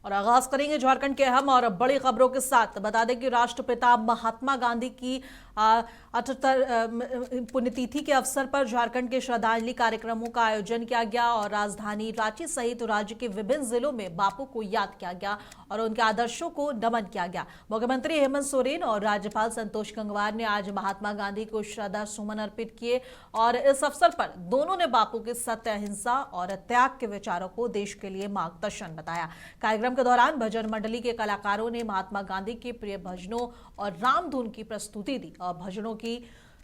और आगाज करेंगे झारखंड के अहम और बड़ी खबरों के साथ। बता दें कि राष्ट्रपिता महात्मा गांधी की 78 पुण्यतिथि के अवसर पर झारखंड के श्रद्धांजलि कार्यक्रमों का आयोजन किया गया और राजधानी रांची सहित राज्य के विभिन्न जिलों में बापू को याद किया गया और उनके आदर्शों को नमन किया गया। मुख्यमंत्री हेमंत सोरेन और राज्यपाल संतोष गंगवार ने आज महात्मा गांधी को श्रद्धा सुमन अर्पित किए और इस अवसर पर दोनों ने बापू के सत्य, अहिंसा और त्याग के विचारों को देश के लिए मार्गदर्शन बताया। कार्यक्रम के दौरान भजन मंडली के कलाकारों ने महात्मा गांधी के प्रिय भजनों और राम धुन की प्रस्तुति दी और भजनों की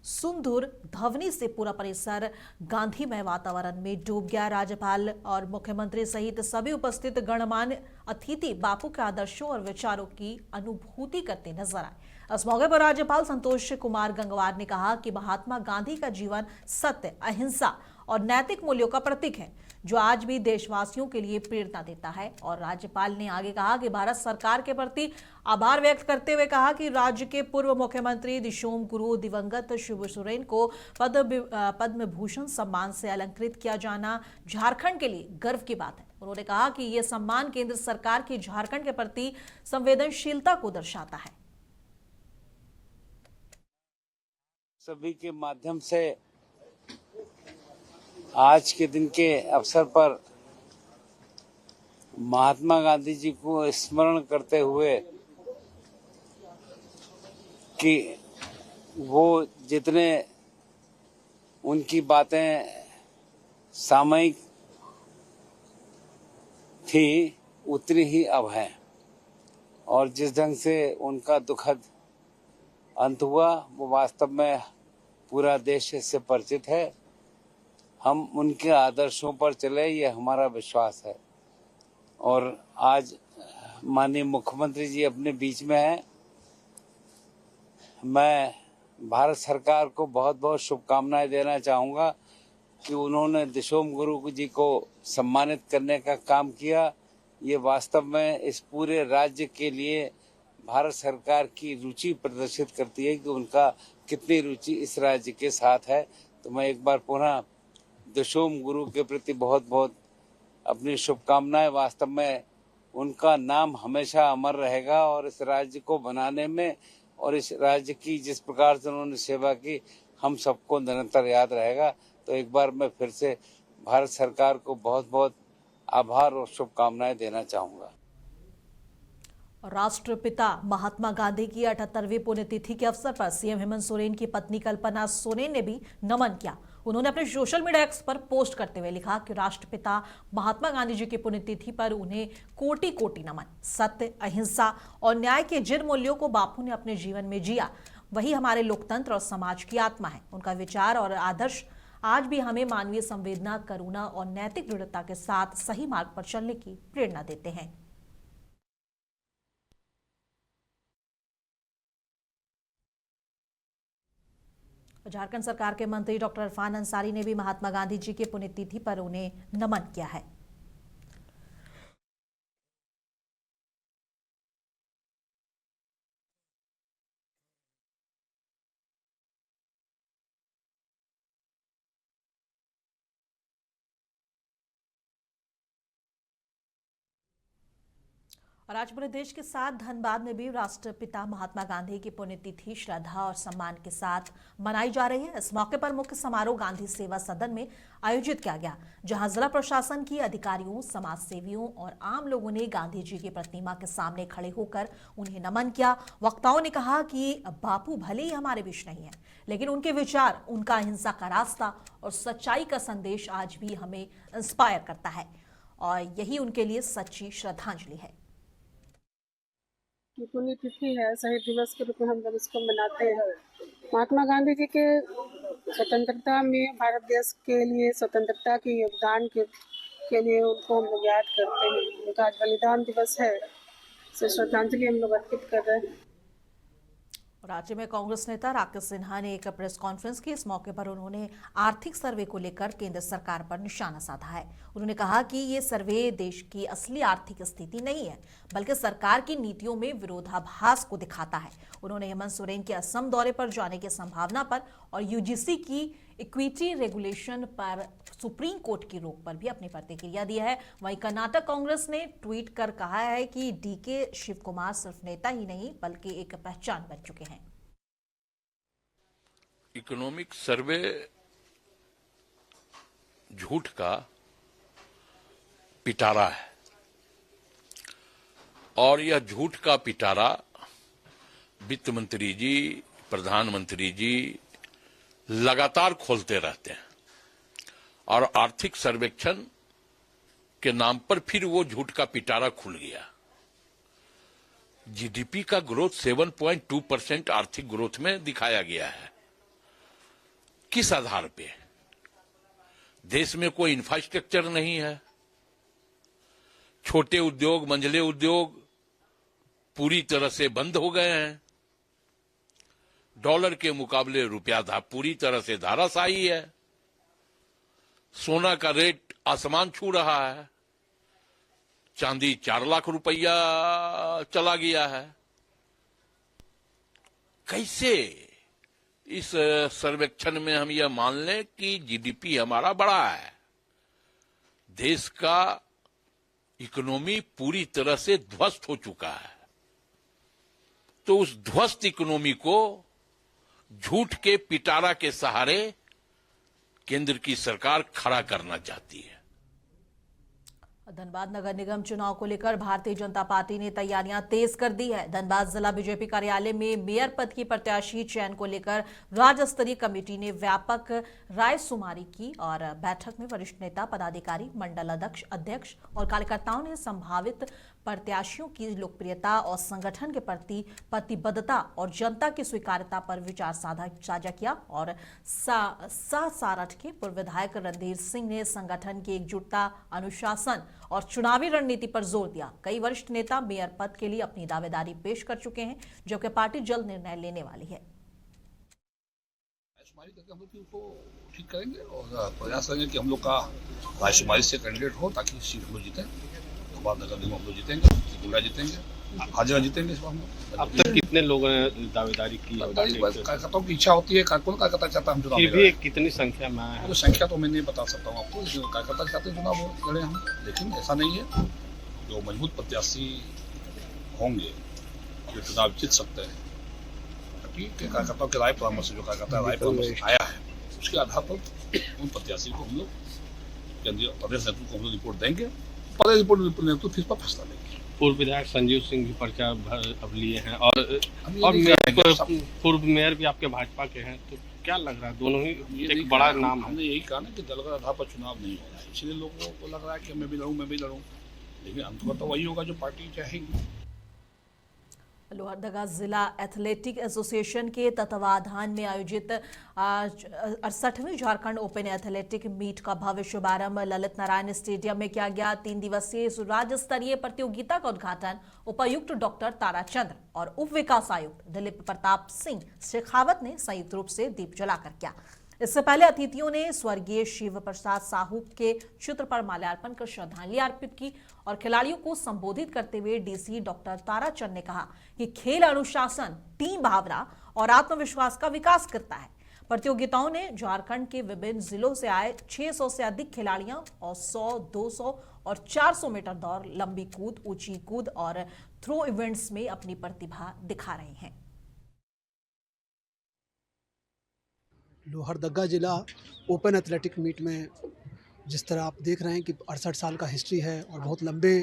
सुमधुर ध्वनि से पूरा परिसर गांधीमय वातावरण में डूब गया। राज्यपाल और मुख्यमंत्री सहित सभी उपस्थित गणमान्य अतिथि बापू के आदर्शों और विचारों की अनुभूति करते नजर आए। इस मौके पर राज्यपाल संतोष कुमार गंगवार ने कहा कि महात्मा गांधी का जीवन सत्य, अहिंसा और नैतिक मूल्यों का प्रतीक है जो आज भी देशवासियों के लिए प्रेरणा देता है। और राज्यपाल ने आगे कहा कि भारत सरकार के प्रति आभार व्यक्त करते हुए कहा कि राज्य के पूर्व मुख्यमंत्री दिशोम गुरु दिवंगत शिबू सोरेन को पद्म भूषण सम्मान से अलंकृत किया जाना झारखंड के लिए गर्व की बात है। उन्होंने कहा कि यह सम्मान केंद्र सरकार की झारखंड के प्रति संवेदनशीलता को दर्शाता है। सभी के माध्यम से आज के दिन के अवसर पर महात्मा गांधी जी को स्मरण करते हुए कि वो जितने उनकी बातें सामयिक थी उतनी ही अब है और जिस ढंग से उनका दुखद अंत हुआ वो वास्तव में पूरा देश इससे परिचित है। हम उनके आदर्शों पर चले, ये हमारा विश्वास है। और आज माननीय मुख्यमंत्री जी अपने बीच में हैं। मैं भारत सरकार को बहुत बहुत शुभकामनाएं देना चाहूँगा कि उन्होंने दिशोम गुरु जी को सम्मानित करने का काम किया। ये वास्तव में इस पूरे राज्य के लिए भारत सरकार की रुचि प्रदर्शित करती है कि उनका कितनी रुचि इस राज्य के साथ है। तो मैं एक बार पुनः दिशोम गुरु के प्रति बहुत बहुत अपनी शुभकामनाएं। वास्तव में उनका नाम हमेशा अमर रहेगा और इस राज्य को बनाने में और इस राज्य की जिस प्रकार से उन्होंने सेवा की हम सबको निरंतर याद रहेगा। तो एक बार मैं फिर से भारत सरकार को बहुत बहुत आभार और शुभकामनाएं देना चाहूँगा। राष्ट्रपिता महात्मा गांधी की 78वीं पुण्यतिथि के अवसर पर सीएम हेमंत सोरेन की पत्नी कल्पना सोरेन ने भी नमन किया। उन्होंने अपने सोशल मीडिया एक्स पर पोस्ट करते हुए लिखा कि राष्ट्रपिता महात्मा गांधी जी की पुण्यतिथि पर उन्हें कोटि कोटि नमन। सत्य, अहिंसा और न्याय के जिन मूल्यों को बापू ने अपने जीवन में जिया वही हमारे लोकतंत्र और समाज की आत्मा है। उनका विचार और आदर्श आज भी हमें मानवीय संवेदना, करुणा और नैतिक दृढ़ता के साथ सही मार्ग पर चलने की प्रेरणा देते हैं। झारखंड सरकार के मंत्री डॉक्टर इरफान अंसारी ने भी महात्मा गांधी जी की पुण्यतिथि पर उन्हें नमन किया है। और आज पूरे देश के साथ धनबाद में भी राष्ट्रपिता महात्मा गांधी की पुण्यतिथि श्रद्धा और सम्मान के साथ मनाई जा रही है। इस मौके पर मुख्य समारोह गांधी सेवा सदन में आयोजित किया गया, जहां जिला प्रशासन की अधिकारियों, समाज सेवियों और आम लोगों ने गांधी जी की प्रतिमा के सामने खड़े होकर उन्हें नमन किया। वक्ताओं ने कहा कि बापू भले ही हमारे बीच नहीं है, लेकिन उनके विचार, उनका अहिंसा का रास्ता और सच्चाई का संदेश आज भी हमें इंस्पायर करता है और यही उनके लिए सच्ची श्रद्धांजलि है। पुण्यतिथि है, शहीद दिवस के रूप में हम लोग इसको मनाते हैं। महात्मा गांधी जी के स्वतंत्रता में, भारत देश के लिए स्वतंत्रता के योगदान के लिए उनको हम लोग याद करते हैं। उनका आज बलिदान दिवस है, से श्रद्धांजलि हम लोग अर्पित कर रहे हैं। राज्य में कांग्रेस नेता राकेश सिन्हा ने एक प्रेस कॉन्फ्रेंस की। इस मौके पर उन्होंने आर्थिक सर्वे को लेकर केंद्र सरकार पर निशाना साधा है। उन्होंने कहा कि ये सर्वे देश की असली आर्थिक स्थिति नहीं है, बल्कि सरकार की नीतियों में विरोधाभास को दिखाता है। उन्होंने हेमंत सोरेन के असम दौरे पर जाने की संभावना पर और यूजीसी की इक्विटी रेगुलेशन पर सुप्रीम कोर्ट की रोक पर भी अपनी प्रतिक्रिया दी है। वहीं कर्नाटक कांग्रेस ने ट्वीट कर कहा है कि डीके शिव कुमार सिर्फ नेता ही नहीं बल्कि एक पहचान बन चुके हैं। इकोनॉमिक सर्वे झूठ का पिटारा है और यह झूठ का पिटारा वित्त मंत्री जी, प्रधानमंत्री जी लगातार खोलते रहते हैं और आर्थिक सर्वेक्षण के नाम पर फिर वो झूठ का पिटारा खुल गया। जीडीपी का ग्रोथ 7.2% आर्थिक ग्रोथ में दिखाया गया है। किस आधार पे? देश में कोई इंफ्रास्ट्रक्चर नहीं है, छोटे उद्योग, मंझले उद्योग पूरी तरह से बंद हो गए हैं, डॉलर के मुकाबले रुपया पूरी तरह से धाराशायी है, सोना का रेट आसमान छू रहा है, चांदी 4 लाख रुपया चला गया है। कैसे इस सर्वेक्षण में हम यह मान लें कि जीडीपी हमारा बड़ा है? देश का इकोनॉमी पूरी तरह से ध्वस्त हो चुका है, तो उस ध्वस्त इकोनॉमी को झूठ के पिटारा के सहारे केंद्र की सरकार खड़ा करना चाहती है। धनबाद नगर निगम चुनाव को लेकर भारतीय जनता पार्टी ने तैयारियां तेज कर दी है। धनबाद जिला बीजेपी कार्यालय में मेयर पद की प्रत्याशी चयन को लेकर राज्य स्तरीय कमेटी ने व्यापक रायशुमारी की और बैठक में वरिष्ठ नेता, पदाधिकारी, मंडल अध्यक्ष और कार्यकर्ताओं ने संभावित प्रत्याशियों की लोकप्रियता और संगठन के प्रति प्रतिबद्धता और जनता की स्वीकार्यता पर विचार साझा किया। और सारठ के पूर्व विधायक रणधीर सिंह ने संगठन की एकजुटता, अनुशासन और चुनावी रणनीति पर जोर दिया। कई वरिष्ठ नेता मेयर पद के लिए अपनी दावेदारी पेश कर चुके हैं, जबकि पार्टी जल्द निर्णय लेने वाली है। हम लोग उनको ठीक करेंगे और प्रयास करेंगे कि हम लोग का रायशुमारी से कैंडिडेट हो ताकि सीट हम लोग जीतें। धनबाद नगर निगम हम लोग जीतेंगे, त्रिपुरा जीतेंगे, हर जगह जीतेंगे इस बार हम लोग। अब तक कितने लोगों ने दावेदारी की? कार्यकर्ताओं की इच्छा होती है, कौन कार्यकर्ता चाहता है हम चुनाव भी कितनी संख्या में आए हैं? तो संख्या तो मैं नहीं बता सकता हूँ आपको, कार्यकर्ता चाहते हैं चुनाव लड़े हम, लेकिन ऐसा नहीं है। जो मजबूत प्रत्याशी होंगे जो चुनाव जीत सकते हैं, कार्यकर्ताओं के राय परामर्श, जो कार्यकर्ता राय परामर्श आया है उसके आधार पर उन प्रत्याशी को हम लोग केंद्रीय प्रदेश नेतृत्व को हम लोग रिपोर्ट देंगे। प्रदेश रिपोर्ट नेतृत्व फिर पर फैसला लेंगे। पूर्व विधायक संजीव सिंह भी पर्चा अब लिए हैं और पूर्व मेयर भी आपके भाजपा के हैं, तो क्या लग रहा है? दोनों ही एक बड़ा नाम है। हमने यही कहा ना कि दलगत आधार पर चुनाव नहीं होगा, इसलिए लोगों को लग रहा है कि मैं भी लड़ूं, लेकिन अंत तो वही होगा जो पार्टी चाहेगी। लोहरदगा जिला एथलेटिक एसोसिएशन के तत्वाधान में आयोजित 68वीं झारखंड ओपन एथलेटिक मीट का भव्य शुभारंभ ललित नारायण स्टेडियम में किया गया। 3 दिवसीय इस राज्य स्तरीय प्रतियोगिता का उद्घाटन उपायुक्त डॉक्टर ताराचंद्र और उप विकास आयुक्त दिलीप प्रताप सिंह शेखावत ने संयुक्त रूप से दीप जलाकर किया। इससे पहले अतिथियों ने स्वर्गीय शिव प्रसाद साहू के चित्र पर माल्यार्पण कर श्रद्धांजलि अर्पित की और खिलाड़ियों को संबोधित करते हुए डीसी डॉक्टर ताराचंद ने कहा कि खेल अनुशासन, टीम भावना और आत्मविश्वास का विकास करता है। प्रतियोगिताओं ने झारखंड के विभिन्न जिलों से आए 600 से अधिक खिलाड़ियों और 100, 200 और 400 मीटर दौड़, लंबी कूद, ऊंची कूद और थ्रो इवेंट्स में अपनी प्रतिभा दिखा रहे हैं। लोहरदगा जिला ओपन एथलेटिक मीट में जिस तरह आप देख रहे हैं कि 68 साल का हिस्ट्री है और बहुत लंबे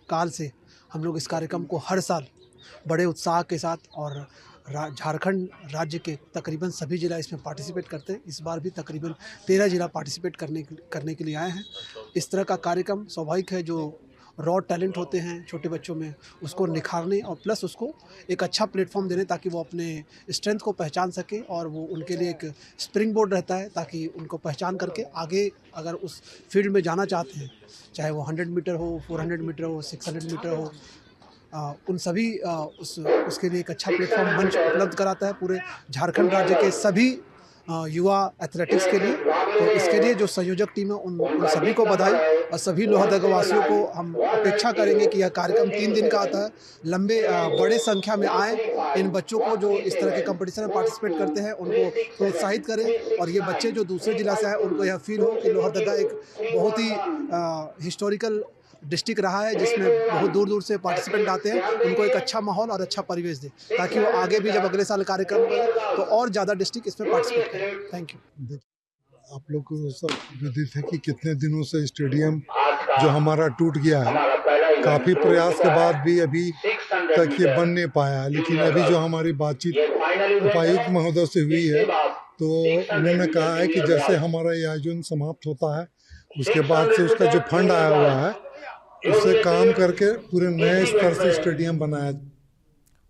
काल से हम लोग इस कार्यक्रम को हर साल बड़े उत्साह के साथ और झारखंड राज्य के तकरीबन सभी जिला इसमें पार्टिसिपेट करते हैं। इस बार भी तकरीबन 13 जिला पार्टिसिपेट करने के लिए आए हैं। इस तरह का कार्यक्रम स्वाभाविक है, जो रॉ टैलेंट होते हैं छोटे बच्चों में उसको निखारने और प्लस उसको एक अच्छा प्लेटफॉर्म देने ताकि वो अपने स्ट्रेंथ को पहचान सके और वो उनके लिए एक स्प्रिंग बोर्ड रहता है ताकि उनको पहचान करके आगे अगर उस फील्ड में जाना चाहते हैं, चाहे वो 100 मीटर हो, 400 मीटर हो, 600 मीटर हो, उन सभी उसके लिए एक अच्छा प्लेटफॉर्म मंच उपलब्ध कराता है। पूरे झारखंड राज्य के सभी युवा एथलेटिक्स के लिए। तो इसके लिए जो संयोजक टीम है उन सभी को बधाई, और सभी लोहरदगा वासियों को हम अपेक्षा करेंगे कि यह कार्यक्रम 3 दिन का आता है, लंबे बड़े संख्या में आए, इन बच्चों को जो इस तरह के कंपटीशन में पार्टिसिपेट करते हैं उनको प्रोत्साहित करें, और ये बच्चे जो दूसरे जिला से आए उनको यह फील हो कि लोहरदगा एक बहुत ही हिस्टोरिकल डिस्ट्रिक्ट रहा है, जिसमें बहुत दूर दूर से पार्टिसिपेंट आते हैं, उनको एक अच्छा माहौल और अच्छा परिवेश दे, ताकि वो आगे भी जब अगले साल कार्यक्रम करें तो और ज़्यादा डिस्ट्रिक्ट इसमें पार्टिसिपेट करें। Thank you. आप लोग को सब विदित है कि कितने दिनों से स्टेडियम जो हमारा टूट गया है, काफ़ी प्रयास के बाद भी अभी तक ये बन नहीं पाया है। लेकिन अभी जो हमारी बातचीत उपायुक्त महोदय से हुई है, तो उन्होंने कहा है कि जैसे हमारा ये आयोजन समाप्त होता है, उसके बाद से उसका जो फंड आया हुआ है उससे काम करके पूरे नए स्तर से स्टेडियम बनाया।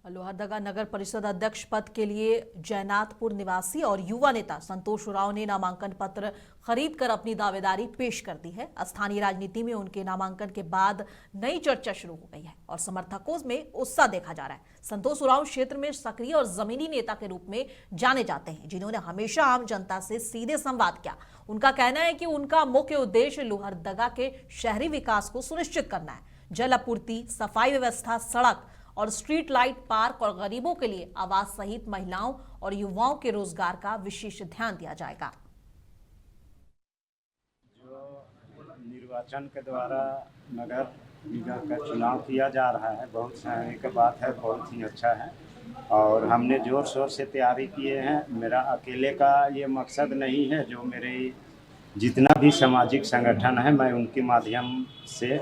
लोहरदगा नगर परिषद अध्यक्ष पद के लिए जैनाथपुर निवासी और युवा नेता संतोष उरांव ने नामांकन पत्र खरीदकर अपनी दावेदारी पेश कर दी है। स्थानीय राजनीति में उनके नामांकन के बाद नई चर्चा शुरू हो गई है और समर्थकों में उत्साह देखा जा रहा है। संतोष उरांव क्षेत्र में सक्रिय और जमीनी नेता के रूप में जाने जाते हैं, जिन्होंने हमेशा आम जनता से सीधे संवाद किया। उनका कहना है कि उनका मुख्य उद्देश्य लोहरदगा के शहरी विकास को सुनिश्चित करना है। जल आपूर्ति, सफाई व्यवस्था, सड़क और स्ट्रीट लाइट, पार्क और गरीबों के लिए आवास सहित महिलाओं और युवाओं के रोजगार का विशेष ध्यान दिया जाएगा। जो निर्वाचन के द्वारा नगर निगम का चुनाव किया जा रहा है, बहुत सहने की बात है, बहुत ही अच्छा है और हमने जोर शोर से तैयारी किए हैं। मेरा अकेले का ये मकसद नहीं है, जो मेरे जितना भी सामाजिक संगठन है मैं उनके माध्यम से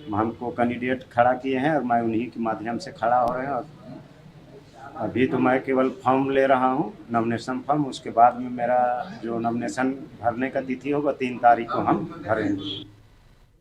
हमको कैंडिडेट खड़ा किए हैं और मैं उन्हीं के माध्यम से खड़ा हो रहे हैं। और अभी तो मैं केवल फॉर्म ले रहा हूं, नॉमिनेशन फॉर्म। उसके बाद में मेरा जो नॉमिनेशन भरने का तिथि होगा 3 तारीख को हम भरेंगे।